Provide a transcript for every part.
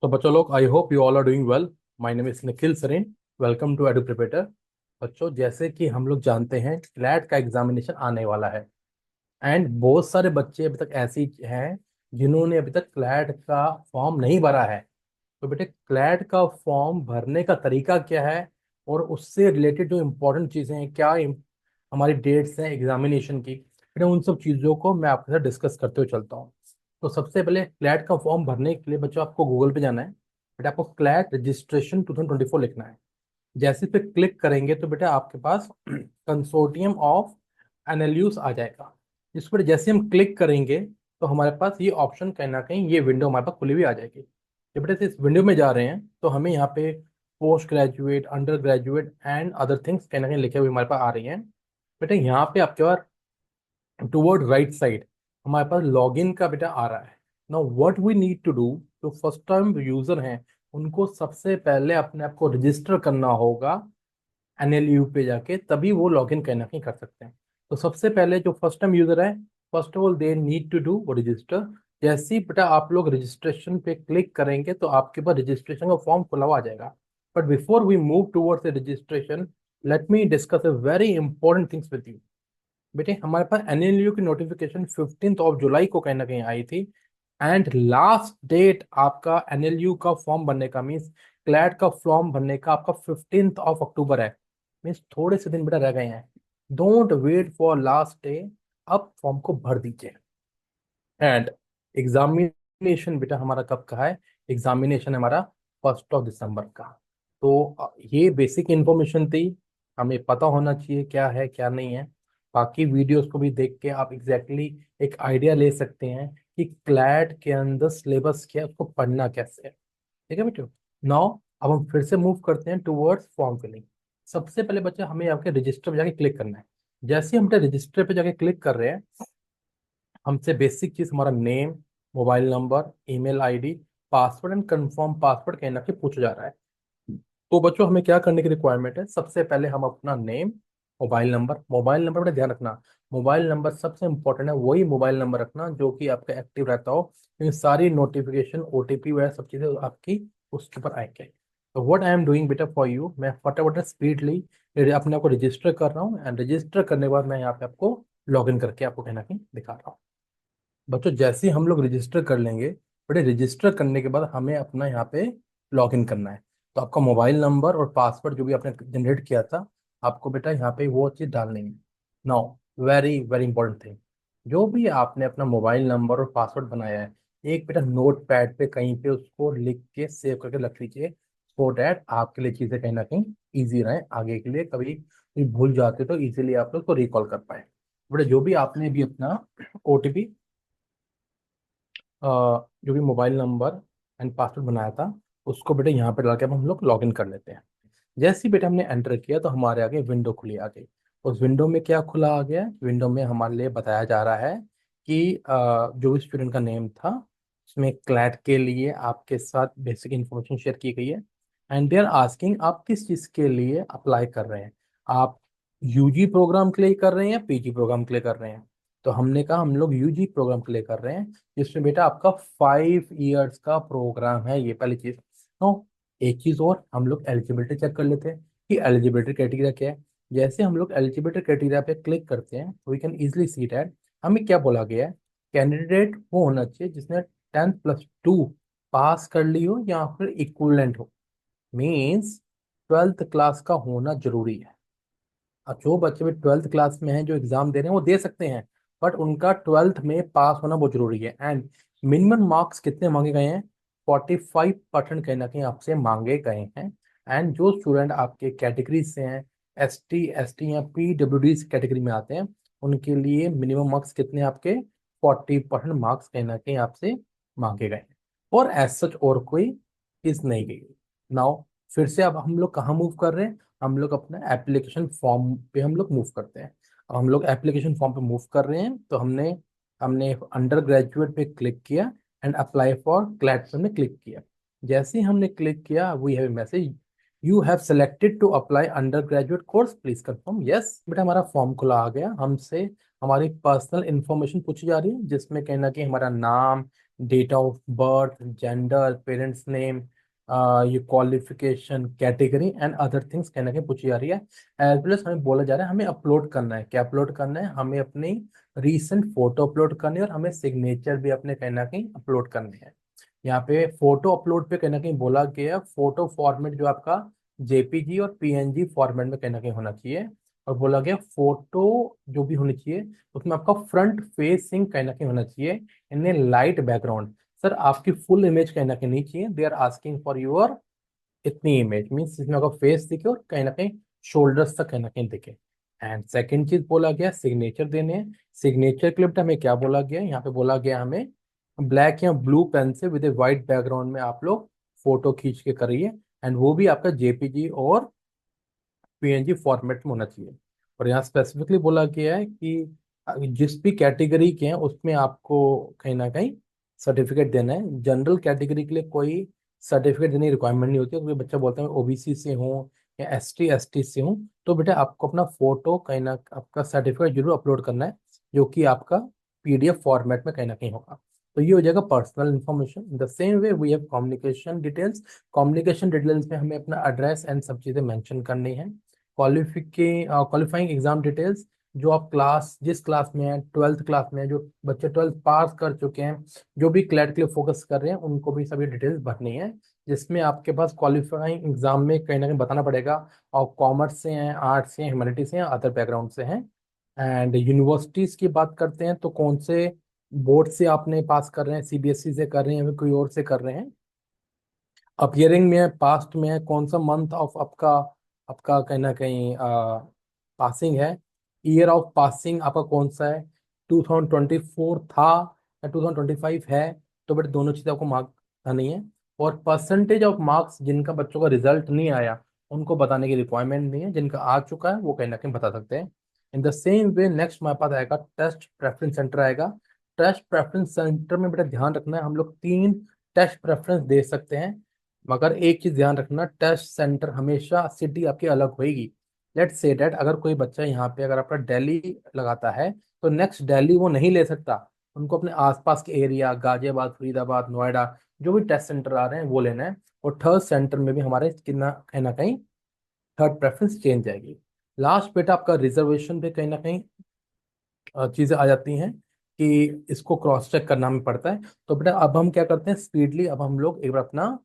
तो बच्चों लोग, I hope you all are doing well. My name is Nikhil Sareen. Welcome to Edu Preparator. बच्चों, जैसे कि हम लोग जानते हैं, क्लैट का एग्जामिनेशन आने वाला है। एंड बहुत सारे बच्चे अभी तक ऐसे ही हैं जिन्होंने अभी तक क्लैट का फॉर्म नहीं भरा है। तो बेटे, क्लैट का फॉर्म भरने का तरीका क्या है और उससे रिलेटेड जो इम्पोर्टेंट चीज़ें हैं, हमारी डेट्स हैं एग्जामिनेशन की, बेटे उन सब चीज़ों को मैं आपके साथ डिस्कस करते हुए चलता हूँ। तो सबसे पहले क्लैट का फॉर्म भरने के लिए बच्चों आपको गूगल पे जाना है। बेटा आपको क्लैट रजिस्ट्रेशन 2024 लिखना है। जैसे इस पे क्लिक करेंगे तो बेटा आपके पास कंसोर्टियम ऑफ एनएलयूज आ जाएगा। इस पर जैसे हम क्लिक करेंगे तो हमारे पास ये ऑप्शन कहीं ना कहीं, ये विंडो हमारे पास खुली हुई आ जाएगी। जब बेटा से इस विंडो में जा रहे हैं तो हमें यहाँ पे post graduate, under graduate and other things कहीं ना कहीं लिखे हुए हमारे पास आ रही हैं। बेटा यहाँ पे आपके पास टुवर्ड राइट साइड हमारे पास लॉगिन का बेटा आ रहा है। Now what we need to do, जो फर्स्ट टाइम यूजर हैं उनको सबसे पहले अपने आप को रजिस्टर करना होगा एनएलयू पे जाके, तभी वो लॉगिन कहीं ना कहीं कर सकते हैं। तो सबसे पहले जो फर्स्ट टाइम यूजर है, first of all they need to do वो रजिस्टर। जैसे ही बेटा आप लोग रजिस्ट्रेशन पे क्लिक करेंगे तो आपके पास रजिस्ट्रेशन का फॉर्म खुला हुआ आ जाएगा। But before we move towards registration, let me discuss a very important things with you. बेटे हमारे पास एनएलयू की नोटिफिकेशन 15 जुलाई को कहीं ना कहीं आई थी। एंड लास्ट डेट आपका एनएलयू का फॉर्म भरने का, मीन्स क्लैट का फॉर्म भरने का, आपका 15 अक्टूबर है। मीन्स थोड़े से दिन बेटा रह गए हैं। Don't wait for last day, अब फॉर्म को भर दीजिए। एंड एग्जामिनेशन बेटा हमारा कब का है? एग्जामिनेशन हमारा 1 दिसंबर का। तो ये बेसिक इंफॉर्मेशन थी, हमें पता होना चाहिए क्या है क्या नहीं है। बाकी वीडियोस को भी देख के आप एग्जैक्टली एक आइडिया ले सकते हैं कि क्लैट के अंदर सिलेबस क्या है, उसको पढ़ना कैसे है। ठीक है बेटो। नाउ अब हम फिर से मूव करते हैं टूवर्ड्स फॉर्म फिलिंग। सबसे पहले बच्चे हमें आपके रजिस्टर पे जाके क्लिक करना है। जैसे ही हम रजिस्टर पे जाके क्लिक कर रहे हैं, हमसे बेसिक चीज हमारा name, mobile number, email ID, password and confirm password कहीं ना कहीं पूछा जा रहा है। तो बच्चों हमें क्या करने की रिक्वायरमेंट है? सबसे पहले हम अपना नेम, मोबाइल नंबर बड़ा ध्यान रखना। मोबाइल नंबर सबसे इंपॉर्टेंट है, वही मोबाइल नंबर रखना जो कि आपका एक्टिव रहता हो, क्योंकि सारी नोटिफिकेशन, ओटीपी वगैरह सब चीज़ें आपकी उसके ऊपर आएंगे। तो व्हाट आई एम डूइंग बेटा फॉर यू, मैं फटाफट स्पीडली अपने आप को रजिस्टर कर रहा हूँ। एंड रजिस्टर करने के बाद मैं यहाँ पे आपको लॉग इन करके आपको कहीं ना कहीं दिखा रहा हूँ। बच्चों जैसे ही हम लोग रजिस्टर कर लेंगे, बड़े रजिस्टर करने के बाद हमें अपना यहाँ पे लॉग इन करना है। तो आपका मोबाइल नंबर और पासवर्ड जो भी आपने जनरेट किया था, आपको बेटा यहाँ पे वो चीज़ डालनी है। Now very very important thing, जो भी आपने अपना मोबाइल नंबर और पासवर्ड बनाया है, एक बेटा नोट पैड पे कहीं पे उसको लिख के सेव करके रख लीजिए, सो डैट आपके लिए चीज़ें कहीं ना कहीं ईजी रहें आगे के लिए। कभी भी भूल जाते तो इजीली आप लोग को रिकॉल कर पाए। बेटा जो भी आपने भी अपना ओटीपी, जो भी मोबाइल नंबर एंड पासवर्ड बनाया था, उसको बेटा यहाँ पे डाल के अब हम लोग लॉग इन कर लेते हैं। जैसे ही बेटा हमने एंटर किया तो हमारे आगे विंडो खुली आ गई। उस विंडो में क्या खुला आ गया? विंडो में हमारे लिए बताया जा रहा है कि जो भी स्टूडेंट का नेम था, उसमें क्लैट के लिए आपके साथ बेसिक इन्फॉर्मेशन शेयर की गई है। एंड दे आर आस्किंग आप किस चीज़ के लिए अप्लाई कर रहे हैं। आप यूजी प्रोग्राम के लिए कर रहे हैं या पीजी प्रोग्राम के लिए कर रहे हैं? तो हमने कहा हम लोग यूजी प्रोग्राम के लिए कर रहे हैं, जिसमें बेटा आपका 5 इयर्स का प्रोग्राम है। ये पहली चीज। तो एक चीज और, हम लोग एलिजिबिलिटी चेक कर लेते हैं कि एलिजिबिलिटी क्राइटेरिया क्या है। जैसे हम लोग एलिजिबिलिटी क्राइटेरिया पे क्लिक करते हैं, we can easily see that हमें क्या बोला गया है। कैंडिडेट वो होना चाहिए जिसने 10+2 पास कर ली हो या फिर इक्विवेलेंट हो, मीन्स 12th क्लास का होना जरूरी है। अब जो बच्चे भी 12th क्लास में हैं जो एग्जाम दे रहे हैं वो दे सकते हैं, बट उनका 12th में पास होना बहुत जरूरी है। एंड मिनिमम मार्क्स कितने मांगे गए हैं? 45% कहीं ना कहीं आपसे मांगे गए हैं। एंड जो स्टूडेंट आपके कैटेगरी से हैं, ST, ST या PWD कैटेगरी में आते हैं, उनके लिए मिनिमम मार्क्स कितने आपके? 40% मार्क्स कहीं ना कहीं आपसे मांगे गए हैं। और एज सच और कोई चीज नहीं गई। नाउ फिर से अब हम लोग कहाँ मूव कर रहे हैं? हम लोग अपना एप्लीकेशन फॉर्म पे हम लोग मूव करते हैं। अब हम लोग एप्लीकेशन फॉर्म पे मूव कर रहे हैं तो हमने हमने अंडर ग्रेजुएट पे क्लिक किया एंड अप्लाई फॉर क्लैट पे हमने क्लिक किया। जैसे ही हमने क्लिक किया, we have message, you have selected to apply undergraduate course, please confirm yes. बेटा हमारा फॉर्म खुला आ गया। हमसे हमारी पर्सनल इंफॉर्मेशन पूछी जा रही है, जिसमें कहीं ना कहीं हमारा नाम, date of birth, gender, parents name, ये qualification, category and other things कहना कहीं पूछी जा रही है। एज वेल एज हमें बोला जा रहा है हमें अपलोड करना है, क्या अपलोड करना है, हमें अपनी रीसेंट फोटो अपलोड करनी है और हमें सिग्नेचर भी अपने कहना कहीं अपलोड करने हैं। यहाँ पे फोटो अपलोड पे कहना कहीं बोला गया है फोटो फॉर्मेट जो आपका जेपीजी और पीएनजी फॉर्मेट में कहना कहीं होना चाहिए। और बोला गया फोटो जो भी होनी चाहिए उसमें आपका फ्रंट फेसिंग कहना कहीं होना चाहिए in a light background. Sir आपकी फुल इमेज कहना कहीं नहीं चाहिए, they are asking for your इतनी इमेज मीन्स इसमें आपका फेस दिखे और कहीं ना कहीं शोल्डर्स तक कहीं ना कहीं दिखे। एंड सेकंड चीज बोला गया सिग्नेचर देने हैं। सिग्नेचर के लिए बेटा हमें क्या बोला गया है? यहाँ पे बोला गया हमें ब्लैक या ब्लू पेन से विद ए वाइट बैकग्राउंड में आप लोग फोटो खींच के करिए, एंड वो भी आपका जेपीजी और पीएनजी फॉर्मेट में होना चाहिए। और यहाँ स्पेसिफिकली बोला गया है कि जिस भी कैटेगरी के हैं उसमें आपको कहीं ना कहीं सर्टिफिकेट देना है। जनरल कैटेगरी के लिए कोई सर्टिफिकेट देने की रिक्वायरमेंट नहीं होती है, क्योंकि बच्चा बोलता है ओबीसी से हूँ या एसटी एसटी से हूँ, तो बेटा आपको अपना फोटो कहीं ना आपका सर्टिफिकेट जरूर अपलोड करना है, जो कि आपका पीडीएफ फॉर्मेट में कहीं ना कहीं होगा। तो ये हो जाएगा personal information. The same way we have communication details. Communication details में हमें अपना एड्रेस एंड सब चीज़ें मेंशन करनी है। क्वालिफाइंग एग्जाम डिटेल्स, जो आप क्लास जिस क्लास में है, ट्वेल्थ क्लास में है, जो बच्चे ट्वेल्थ पास कर चुके हैं, जो भी क्लैट के लिए फोकस कर रहे हैं, उनको भी सभी डिटेल्स भरनी है। जिसमें आपके पास क्वालिफाइंग एग्जाम में कहीं ना कहीं बताना पड़ेगा और कॉमर्स से हैं, आर्ट्स से हैं, ह्यूमैनिटीज से हैं, अदर बैकग्राउंड से हैं। एंड यूनिवर्सिटीज की बात करते हैं तो कौन से बोर्ड से आपने पास कर रहे हैं, सीबीएसई से कर रहे हैं या फिर कोई और से कर रहे हैं। अपियरिंग में है, पास्ट में है, कौन सा मंथ ऑफ आपका आपका कहीं ना कहीं पासिंग है। ईयर ऑफ पासिंग आपका कौन सा है, 2024 था या 2025 है। तो बट दोनों चीज़ें आपको मार्क नहीं है। और परसेंटेज ऑफ मार्क्स जिनका बच्चों का रिजल्ट नहीं आया उनको बताने की रिक्वायरमेंट नहीं है, जिनका आ चुका है वो कहीं ना कहीं बता सकते हैं। In the same way next हमारे पास आएगा टेस्ट प्रेफरेंस सेंटर आएगा। टेस्ट प्रेफरेंस सेंटर में बेटा ध्यान रखना है हम लोग 3 टेस्ट प्रेफरेंस दे सकते हैं, मगर एक चीज ध्यान रखना टेस्ट सेंटर हमेशा सिटी आपकी अलग होगी। लेट से डेट अगर कोई बच्चा यहाँ पे अगर आपका दिल्ली लगाता है तो नेक्स्ट दिल्ली वो नहीं ले सकता, उनको अपने आसपास के एरिया गाजियाबाद, फरीदाबाद, नोएडा जो भी टेस्ट सेंटर आ रहे हैं वो लेना है। और थर्ड सेंटर में भी हमारे कितना कहीं ना कहीं थर्ड प्रेफरेंस चेंज जाएगी। लास्ट बेटा आपका रिजर्वेशन पे कहीं ना कहीं चीजें आ जाती हैं कि इसको क्रॉस चेक करना हमें पड़ता है। तो बेटा अब हम क्या करते हैं स्पीडली, अब हम लोग एक बार अपना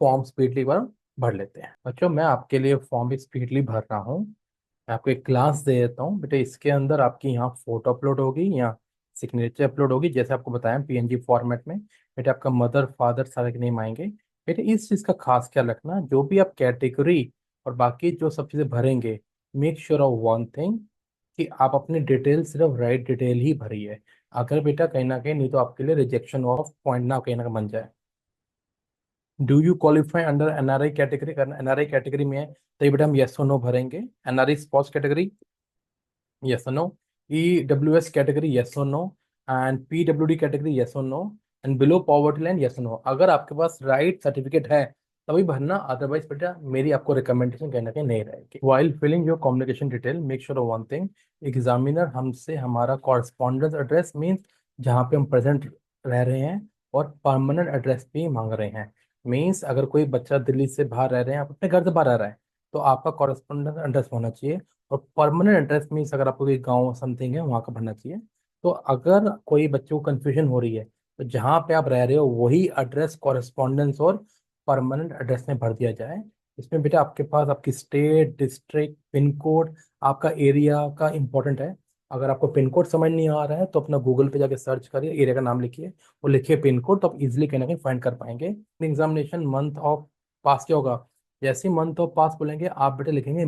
फॉर्म स्पीडली बार भर लेते हैं। बच्चों मैं आपके लिए फॉर्म भी स्पीडली भर रहा हूँ। मैं आपको एक क्लास दे देता हूँ बेटा, इसके अंदर आपकी यहाँ फोटो अपलोड होगी या सिग्नेचर अपलोड होगी, जैसे आपको बताया पीएनजी फॉर्मेट में। बेटा आपका मदर फादर सारे के नेम आएंगे। बेटा इस चीज़ का खास ख्याल रखना, जो भी आप कैटेगरी और बाकी जो सब चीज़ें भरेंगे, make sure of one thing कि आप अपनी डिटेल सिर्फ राइट डिटेल ही भरिए। अगर बेटा कहीं ना कहीं नहीं तो आपके लिए रिजेक्शन ऑफ पॉइंट ना कहीं ना कहीं बन जाए। Do you qualify under NRI category, करना एनआरआई कैटेगरी में है तो ये बेटा हम येस और नो भरेंगे। NRI sports category yes or no, EWS category yes or no, and PWD category yes or no, and below poverty line yes or no। अगर आपके पास राइट सर्टिफिकेट है तभी भरना, अदरवाइज बेटा मेरी आपको रिकमेंडेशन कहना कहीं नहीं रहेगी। While filling your communication detail make sure of one thing, examiner हमसे हमारा कॉरस्पॉन्डेंस एड्रेस मीन्स जहाँ पे हम प्रेजेंट रह रहे हैं और परमानेंट एड्रेस भी मांग रहे हैं। मीन्स अगर कोई बच्चा दिल्ली से बाहर रह रहे हैं, आप अपने घर से बाहर रह रहे हैं, तो आपका कॉरस्पॉन्डेंस एड्रेस होना चाहिए। और परमानेंट एड्रेस मीन्स अगर आपको कोई गाँव समथिंग है वहाँ का भरना चाहिए। तो अगर कोई बच्चों को कन्फ्यूजन हो रही है तो जहाँ पे आप रह रहे हो वही एड्रेस कॉरेस्पॉन्डेंस और परमानेंट एड्रेस में भर दिया जाए। इसमें बेटा आपके पास आपकी स्टेट, डिस्ट्रिक्ट, पिन कोड, आपका एरिया का इंपॉर्टेंट है। अगर आपको पिन कोड समझ नहीं आ रहा है तो अपना गूगल पे जाके सर्च करिए, एरिया का नाम लिखिए और लिखिए पिन कोड, तो आप इजिली कहीं ना कहीं फाइंड कर पाएंगे। एग्जामिनेशन मंथ ऑफ पास क्या होगा, जैसे ही मंथ ऑफ पास बोलेंगे आप बेटा लिखेंगे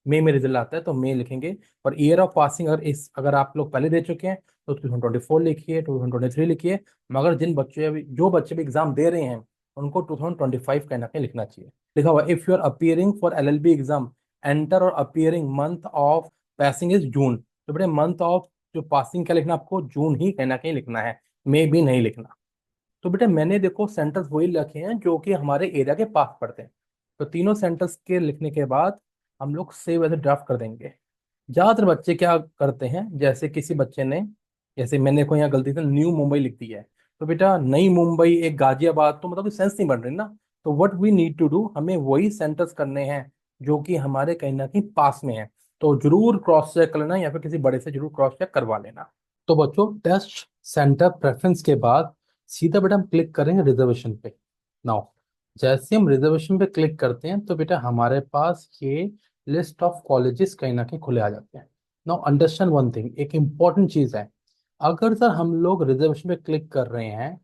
मई में रिजल्ट आता है तो मई लिखेंगे। और ईयर ऑफ पासिंग अगर आप लोग पहले दे चुके हैं तो 2024 लिखिए, 2023 लिखिए। मगर जो बच्चे भी एग्जाम दे रहे हैं उनको 2025 कहना कहीं लिखना चाहिए। लिखा हुआ if you are appearing for LLB exam enter और appearing month of passing is June, तो बेटे मंथ ऑफ जो पासिंग क्या लिखना, आपको जून ही कहना कहीं लिखना है, मई भी नहीं लिखना। तो बेटा मैंने देखो सेंटर्स वही लिखे हैं जो कि हमारे एरिया के पास पड़ते हैं। तो तीनों सेंटर्स के लिखने के बाद हम लोग सेव एज ड्राफ्ट कर देंगे। ज्यादातर बच्चे क्या करते हैं, जैसे किसी बच्चे ने, जैसे मैंने को यहाँ गलती से न्यू मुंबई लिख दी है, तो बेटा नई मुंबई, एक गाजियाबाद, तो मतलब सेंस नहीं बन रही ना। तो what we need to do, हमें वही सेंटर्स करने हैं जो कि हमारे कहीं ना कहीं पास में है। तो जरूर क्रॉस चेक कर लेना, या फिर किसी बड़े से जरूर क्रॉस चेक करवा लेना। तो बच्चों टेस्ट सेंटर प्रेफरेंस के बाद सीधा बेटा हम क्लिक करेंगे रिजर्वेशन पे। नाउ जैसे हम रिजर्वेशन पे क्लिक करते हैं तो बेटा हमारे पास ये लिस्ट ऑफ कॉलेजेस कहीं ना कहीं खुले आ जाते हैं। नाउ अंडरस्टैंड वन थिंग, एक इंपॉर्टेंट चीज है। अगर सर हम लोग रिजर्वेशन पे क्लिक कर रहे हैं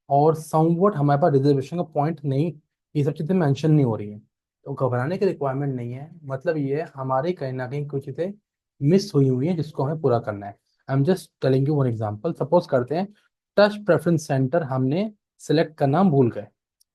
और समवट हमारे पास रिजर्वेशन का पॉइंट नहीं, ये सब चीजें मेंशन नहीं हो रही है, तो घबराने की रिक्वायरमेंट नहीं है। मतलब ये है हमारी कहीं ना कहीं कुछ चीजें मिस हुई हैं जिसको हमें पूरा करना है। आई am just telling you one example. Suppose करते हैं टच प्रेफरेंस सेंटर हमने सेलेक्ट करना भूल गए,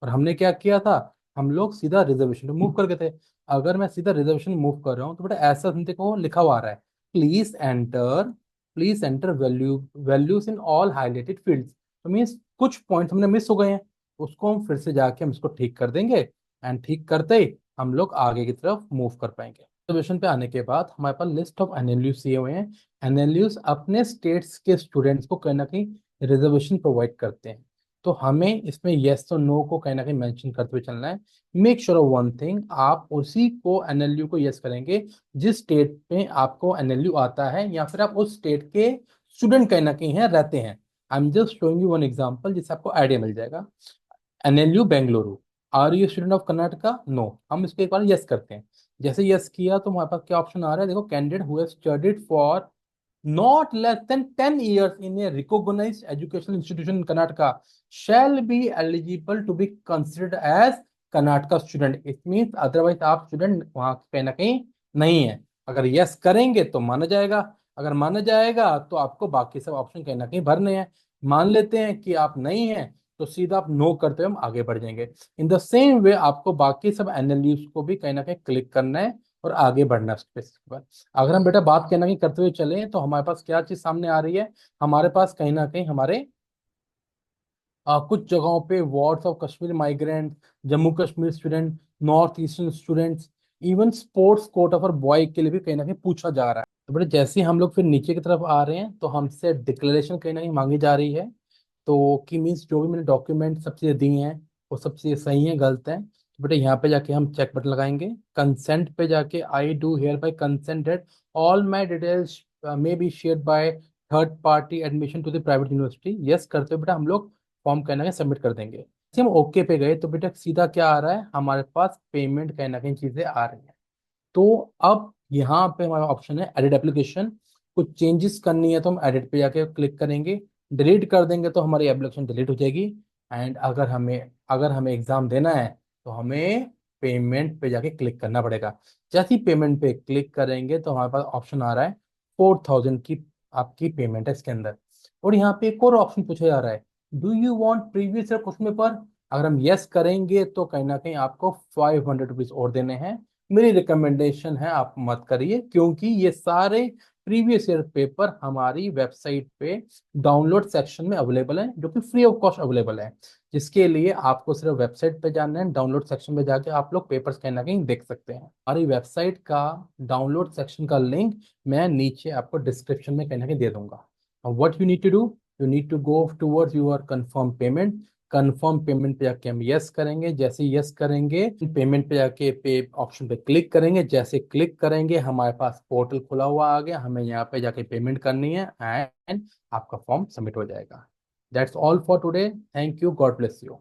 और हमने क्या किया था, हम लोग सीधा रिजर्वेशन पे मूव कर गए थे। अगर मैं सीधा रिजर्वेशन मूव कर रहा हूँ तो बेटा ऐसा देखो लिखा हुआ आ रहा है, please enter, please enter values in all highlighted fields. तो मीन्स कुछ पॉइंट्स हमने मिस हो गए हैं, उसको हम फिर से जाके हम इसको ठीक कर देंगे, एंड ठीक करते ही हम लोग आगे की तरफ मूव कर पाएंगे। रिजर्वेशन पे आने के बाद हमारे पास लिस्ट ऑफ एनएलयूज दिए हुए हैं। एनएलयूज अपने स्टेट्स के स्टूडेंट्स को कहीं ना कहीं रिजर्वेशन प्रोवाइड करते हैं। तो हमें इसमें येस और नो को कहीं ना कहीं मेंशन करते हुए चलना है। Make sure of one thing, आप उसी को एनएलयू को यस करेंगे जिस स्टेट में आपको एनएलयू आता है, या फिर आप उस स्टेट के स्टूडेंट कहीं ना कहीं हैं, रहते हैं। I am just showing you one example जिससे आपको आइडिया मिल जाएगा। NLU Bengaluru, are you student of Karnataka? No, हम इसको एक बार यस करते हैं। जैसे यस किया तो हमारे पास क्या ऑप्शन आ रहा है, देखो, candidate who have studied for not less than 10 years in a recognized educational institution in Karnataka shall be eligible to be considered as Karnataka student। It means otherwise आप स्टूडेंट वहां कहीं ना कहीं नहीं है। अगर यस करेंगे तो माना जाएगा, अगर माना जाएगा तो आपको बाकी सब ऑप्शन कहीं ना कहीं भरने हैं। मान लेते हैं कि आप नहीं हैं, तो सीधा आप नो करते हुए हम आगे बढ़ जाएंगे। इन द सेम वे आपको बाकी सब एनएलयूज को भी कहीं ना कहीं क्लिक करना है और आगे बढ़ना है उस पर। अगर हम बेटा बात कहना की करते हुए चले तो हमारे पास क्या चीज सामने आ रही है, हमारे पास कहीं ना कहीं हमारे कुछ जगहों पे wards of Kashmir migrant, Jammu Kashmir student, north eastern students, even sports quota for boy के लिए भी कहीं ना कहीं पूछा जा रहा है। तो बेटा जैसे ही हम लोग फिर नीचे की तरफ आ रहे हैं तो हमसे डिक्लेरेशन कहीं ना कहीं मांगी जा रही है। तो कि मीन्स जो भी मैंने डॉक्यूमेंट सब चीज़ें दी हैं वो सब चीज़ें सही हैं गलत हैं। तो बेटा यहाँ पे जाके हम चेक बटन लगाएंगे, कंसेंट पे जाके I do hereby consent that all my details may be shared by third party admission to the private university. Yes करते हुए बेटा हम लोग फॉर्म कहीं ना कहीं सबमिट कर देंगे। जैसे हम ओके पे गए तो बेटा सीधा क्या आ रहा है, हमारे पास पेमेंट कहीं ना कहीं चीज़ें आ रही हैं। तो अब यहाँ पे हमारा ऑप्शन है एडिट एप्लीकेशन। कुछ चेंजेस करनी है तो हम एडिट पे जाके क्लिक करेंगे, डिलीट कर देंगे तो हमारी एप्लीकेशन डिलीट हो जाएगी। एंड अगर हमें एग्जाम देना है तो हमें पेमेंट पे जाके क्लिक करना पड़ेगा। जैसे ही पेमेंट पे क्लिक करेंगे तो हमारे पास ऑप्शन आ रहा है 4000 की आपकी पेमेंट है इसके अंदर। और यहाँ पे एक और ऑप्शन पूछा जा रहा है, do you want previous year question paper? अगर हम यस करेंगे तो कहीं ना कहीं आपको 500 रुपीज और देने हैं। मेरी रिकमेंडेशन है आप मत करिए, क्योंकि ये सारे प्रीवियस ईयर पेपर हमारी वेबसाइट पे डाउनलोड सेक्शन में अवेलेबल है, जो कि फ्री ऑफ कॉस्ट अवेलेबल है। जिसके लिए आपको सिर्फ वेबसाइट पे जाना है, डाउनलोड सेक्शन में जाके आप लोग पेपर्स कहीं ना कहीं देख सकते हैं। हमारी वेबसाइट का डाउनलोड सेक्शन का लिंक मैं नीचे आपको डिस्क्रिप्शन में कहीं ना कहीं दे दूंगा। What you need to do, you need to go towards your confirm payment. Confirm payment पे जाके हम यस करेंगे, जैसे यस करेंगे पेमेंट पे जाके पे ऑप्शन पे क्लिक करेंगे। जैसे क्लिक करेंगे हमारे पास पोर्टल खुला हुआ आ गया, हमें यहाँ पे जाके पेमेंट करनी है एंड आपका फॉर्म सबमिट हो जाएगा। That's all for today, thank you, God bless you.